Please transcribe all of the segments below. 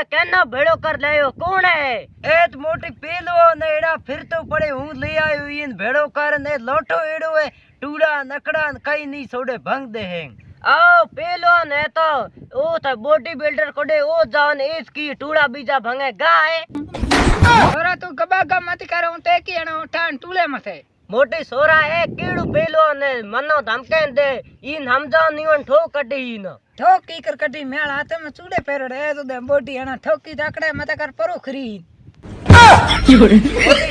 केना भेड़ो कर लायो कौन है एत मोटी पेलो ने एड़ा फिर तो पड़े हूं ले आयो इन भेड़ो कर ने लोटो एड़ो है टूड़ा नकड़ा कई नहीं सोड़े भंग दे हैं आओ पेलो ने तो ओ तो बॉडी बिल्डर कोडे ओ जान इसकी टूड़ा बीजा भंगे गाय छोरा तू गबा मत करो ते की एनो ठान टूले मथे मोटी सोरा है कीड़ू पेलो ने मनो धमके दे इन हमजा निवन ठोक कडी इन ठोकी कर कटी मेल हाथ में चूड़े पेरड़े तो दे बॉडी एना ठोकी दकड़े मत कर परो खरी मोटी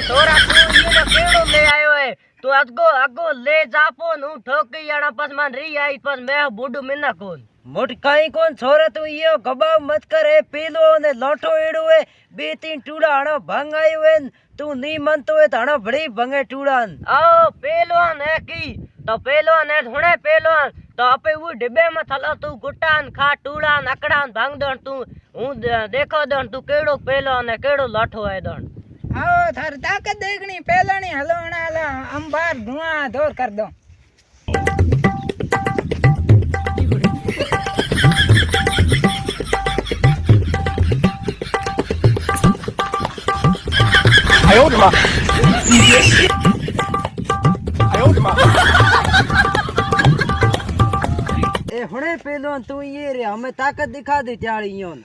सोरा तू ये कीड़ू ले आयो है तू अगो ले जापो नु ठोकी एना पस मन री आई पस मैं बूडू मिना कोन मोटी काई कौन छोरा तू यो गबा मत करे पेलो ने लोटो एड़ो है बे तीन टूड़ा हणो भंग आयो है तू नी मन तो है हणो बड़ी भंगे टूड़ान आओ पेलोन है की तो पेलोन है हुणे पेलोन तो अपे वो डिब्बे में थलो तू गुटान खा टूड़ान अकड़ान भंग दण तू हूं देखो दण तू केड़ो पेलोन है केड़ो लाठो है दण आओ थार ताकत देखनी पेलणी हलोणा ला अंबार धुआं धोर कर दो आयो रे मां आयो रे मां ए हुणे पेलो तू ये रे हमें ताकत दिखा दे त्याड़ी योन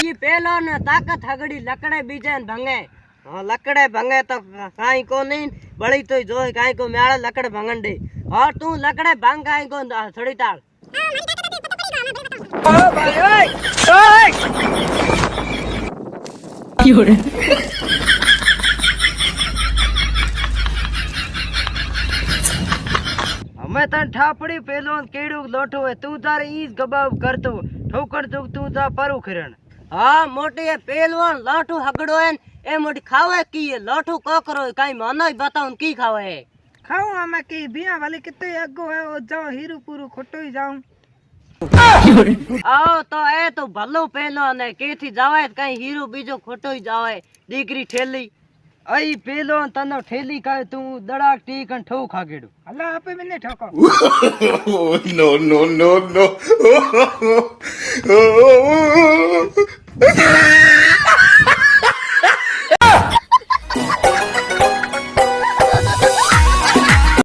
ये पेलोन ताकत हगड़ी लकड़े बीजन भंगे हाँ लकड़े भंगे तो काई को नहीं बड़ी तो जो काई को मेला लकड़े भंगन दे और तू लकड़े भंग काई को थोड़ी ताल ओ भाई ओए क्यों हमें तन ठापड़ी पेलो केड़ो लोटो है तू तारे ईस गबाब करतो ठोकर तू जा परो खिरण हाँ मोटी है पेलवान लाठू हगड़ो है ए मोटी खावे की है लाठू कोकरो काई मानो ही बताऊं की खावे है खाऊं हमें की बिया वाली कितने अगो है ओ जाओ हीरू पूरू खोटो ही जाऊं आओ तो ए तो भलो पेलो ने के थी जावे काई हीरो बीजो खोटो ही जावे दीकरी ठेली आई पेलो तनो ठेली का तू दड़ाक टीकन ठो खागेड़ो अल्लाह आपे मैंने ठोको no